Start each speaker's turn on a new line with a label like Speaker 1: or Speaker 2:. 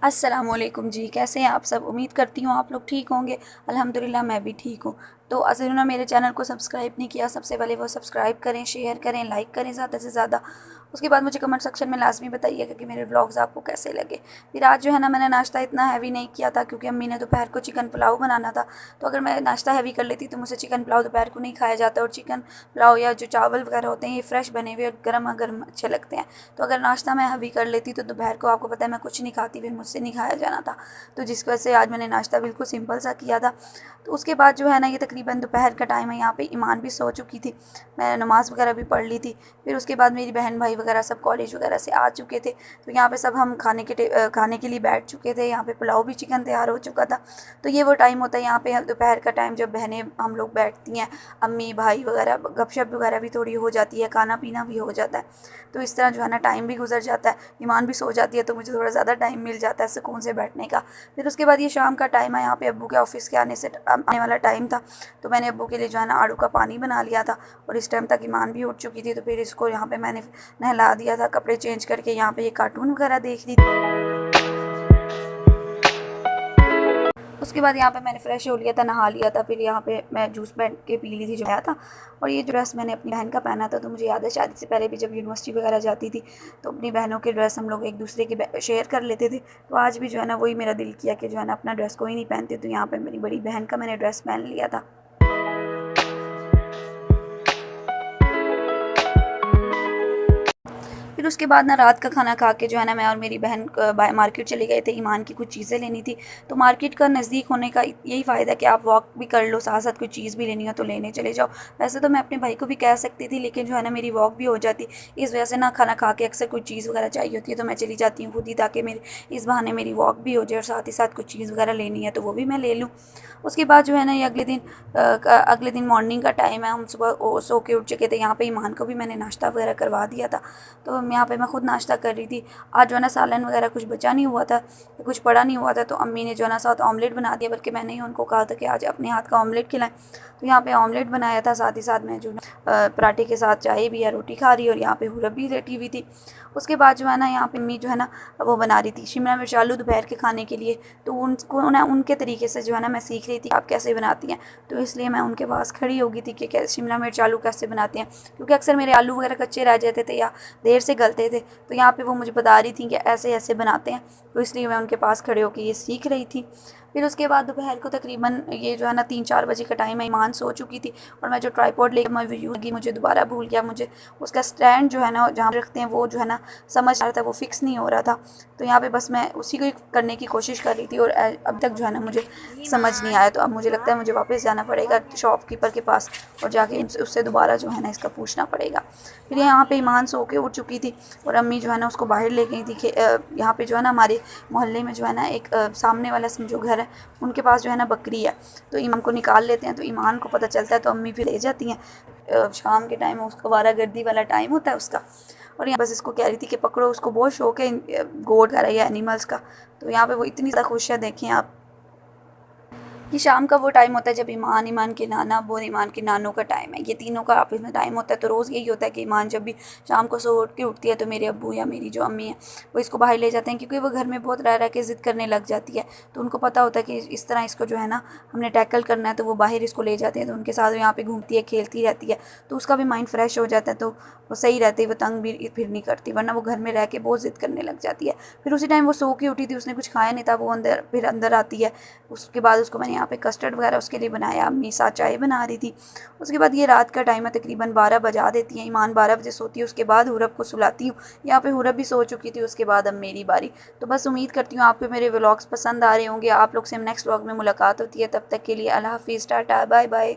Speaker 1: अस्सलामुअलैकुम जी, कैसे हैं आप सब। उम्मीद करती हूँ आप लोग ठीक होंगे। अल्हम्दुलिल्लाह मैं भी ठीक हूँ। तो अगर उन्होंने मेरे चैनल को सब्सक्राइब नहीं किया, सबसे पहले वो सब्सक्राइब करें, शेयर करें, लाइक करें ज़्यादा से ज़्यादा। उसके बाद मुझे कमेंट सेक्शन में लाजमी बताइएगा कि मेरे व्लॉग्स आपको कैसे लगे। फिर आज जो है ना, मैंने नाश्ता इतना हैवी नहीं किया था क्योंकि अम्मी ने दोपहर को चिकन पुलाव बनाना था। तो अगर मैं नाश्ता हैवी कर लेती तो मुझसे चिकन पुलाव दोपहर को नहीं खाया जाता, और चिकन पुलाव या जो चावल वगैरह होते हैं ये फ्रेश बने हुए और गर्मा गर्म अच्छे लगते हैं। तो अगर नाश्ता मैं हैवी कर लेती तो दोपहर को आपको पता है मैं कुछ नहीं खाती, फिर मुझसे नहीं खाया जाना था। तो जिस वजह से आज मैंने नाश्ता बिल्कुल सिंपल सा किया था। तो उसके बाद जो है ना, ये तकरीबन दोपहर का टाइम है, यहाँ पे ईमान भी सो चुकी थी, मैं नमाज़ वगैरह भी पढ़ ली थी। फिर उसके बाद मेरी बहन भाई वगैरह सब कॉलेज वगैरह से आ चुके थे। तो यहाँ पे सब हम खाने के लिए बैठ चुके थे। यहाँ पे पुलाव भी चिकन तैयार हो चुका था। तो ये वो टाइम होता है यहाँ पे दोपहर का टाइम, जब बहनें हम लोग बैठती हैं, अम्मी भाई वगैरह, गपशप वगैरह भी थोड़ी हो जाती है, खाना पीना भी हो जाता है। तो इस तरह जो है ना टाइम भी गुजर जाता है। ईमान भी सो जाती है तो मुझे थोड़ा ज़्यादा टाइम मिल जाता है सुकून से बैठने का। फिर उसके बाद ये शाम का टाइम है, यहाँ पे अब्बू के ऑफ़िस के आने वाला टाइम था। तो मैंने अब्बू के लिए जो है ना आड़ू का पानी बना लिया था, और इस टाइम तक ईमान भी उठ चुकी थी। तो फिर इसको यहाँ पे मैंने नहला दिया था, कपड़े चेंज करके यहाँ पे ये कार्टून वगैरह देख रही थी। उसके बाद यहाँ पे मैंने फ़्रेश हो लिया था, नहा लिया था। फिर यहाँ पे मैं जूस बैठ के पी ली थी जो आया था। और ये ड्रेस मैंने अपनी बहन का पहना था। तो मुझे याद है शादी से पहले भी जब यूनिवर्सिटी वगैरह जाती थी तो अपनी बहनों के ड्रेस हम लोग एक दूसरे के शेयर कर लेते थे। तो आज भी जो है ना वही मेरा दिल किया कि जो है ना अपना ड्रेस कोई नहीं पहनते, तो यहाँ पर मेरी बड़ी बहन का मैंने ड्रेस पहन लिया था। फिर उसके बाद ना रात का खाना खा के जो है ना, मैं और मेरी बहन मार्केट चले गए थे, ईमान की कुछ चीज़ें लेनी थी। तो मार्केट का नज़दीक होने का यही फ़ायदा है कि आप वॉक भी कर लो, साथ साथ कोई चीज़ भी लेनी हो तो लेने चले जाओ। वैसे तो मैं अपने भाई को भी कह सकती थी, लेकिन जो है ना मेरी वॉक भी हो जाती। इस वजह से ना खाना खा के अक्सर कोई चीज़ वगैरह चाहिए होती है तो मैं चली जाती हूँ खुद ही, ताकि मेरे इस बहाने मेरी वॉक भी हो जाए और साथ ही साथ कुछ चीज़ वगैरह लेनी है तो वो भी मैं ले लूँ। उसके बाद जो है ना, ये अगले दिन मॉर्निंग का टाइम है, हम सुबह सो के उठ चुके थे। यहाँ पे ईमान को भी मैंने नाश्ता वगैरह करवा दिया था। तो यहाँ पे मैं खुद नाश्ता कर रही थी। आज जो है ना सालन वगैरह कुछ बचा नहीं हुआ था, कुछ पड़ा नहीं हुआ था, तो अम्मी ने जो है ना साथ ऑमलेट बना दिया। बल्कि मैंने ही उनको कहा था कि आज अपने हाथ का ऑमलेट खिलाएं। तो यहाँ पे ऑमलेट बनाया था, साथ ही साथ मैं जो पराठे के साथ चाय भी या रोटी खा रही, और यहाँ पे हुरब भी लेटी हुई थी। उसके बाद जो है ना, यहाँ पे अम्मी जो है ना वो बना रही थी शिमला मिर्च आलू दोपहर के खाने के लिए। तो उनके तरीके से जो है ना मैं सीख रही थी आप कैसे बनाती हैं। तो इसलिए मैं उनके पास खड़ी हो गई थी कि कैसे शिमला मिर्च आलू कैसे बनाते हैं, क्योंकि अक्सर मेरे आलू वगैरह कच्चे रह जाते थे या देर से गलते थे। तो यहाँ पे वो मुझे बता रही थी कि ऐसे ऐसे बनाते हैं। तो इसलिए मैं उनके पास खड़े होकर ये सीख रही थी। फिर उसके बाद दोपहर को तकरीबन ये जो है ना 3-4 बजे का टाइम है, ईमान सो चुकी थी। और मैं जो ट्राईपॉड लेकर मैं यूज़ की, मुझे दोबारा भूल गया। मुझे उसका स्टैंड जो है ना जहाँ रखते हैं वो जो है ना समझ आ रहा था, वो फिक्स नहीं हो रहा था। तो यहाँ पे बस मैं उसी को करने की कोशिश कर रही थी, और अब तक जो है ना मुझे समझ नहीं आया। तो अब मुझे लगता है मुझे वापस जाना पड़ेगा शॉपकीपर के पास, और जाके उससे दोबारा जो है ना इसका पूछना पड़ेगा। फिर यहाँ पे ईमान सो के उठ चुकी थी, और अम्मी जो है ना उसको बाहर ले गई थी। यहाँ पे जो है ना हमारे मोहल्ले में जो है ना एक सामने वाला समझो घर है, उनके पास जो है ना बकरी है। तो ईमान को निकाल लेते हैं, तो ईमान को पता चलता है तो अम्मी फिर ले जाती हैं। शाम के टाइम उसका वारागर्दी वाला टाइम होता है उसका। और यहाँ बस इसको कह रही थी कि पकड़ो, उसको बहुत शौक है गोट का या एनिमल्स का। तो यहाँ पे वो इतनी ज़्यादा खुश है, देखें आप। ये शाम का वो टाइम होता है जब ईमान के नाना और ईमान के नानों का टाइम है, ये तीनों का आपस में टाइम होता है। तो रोज़ यही होता है कि ईमान जब भी शाम को सो उठ के उठती है तो मेरे अब्बू या मेरी जो अम्मी है वो इसको बाहर ले जाते हैं, क्योंकि वो घर में बहुत रह रह के ज़िद करने लग जाती है। तो उनको पता होता है कि इस तरह इसको जो है ना हमने टैकल करना है, तो वो बाहर इसको ले जाते हैं। तो उनके साथ यहाँ पर घूमती है, खेलती रहती है, तो उसका भी माइंड फ्रेश हो जाता है। तो वो सही रहती है, वो तंग भी फिर नहीं करती, वरना वो घर में रह के बहुत ज़िद करने लग जाती है। फिर उसी टाइम वो सो के उठी थी, उसने कुछ खाया नहीं था, वो अंदर आती है। उसके बाद उसको मैंने यहाँ पे कस्टर्ड वगैरह उसके लिए बनाया, अम्मी साथ चाय बना रही थी। उसके बाद ये रात का टाइम है, तकरीबन 12 बजा देती हैं। ईमान 12 बजे सोती है, उसके बाद हुरब को सुलाती हूँ। यहाँ पे हुरब भी सो चुकी थी, उसके बाद अब मेरी बारी। तो बस उम्मीद करती हूँ आपको मेरे व्लॉग्स पसंद आ रहे होंगे। आप लोग से नेक्स्ट व्लॉग में मुलाकात होती है, तब तक के लिए अल्लाह हाफिज़, टाटा, बाय बाय।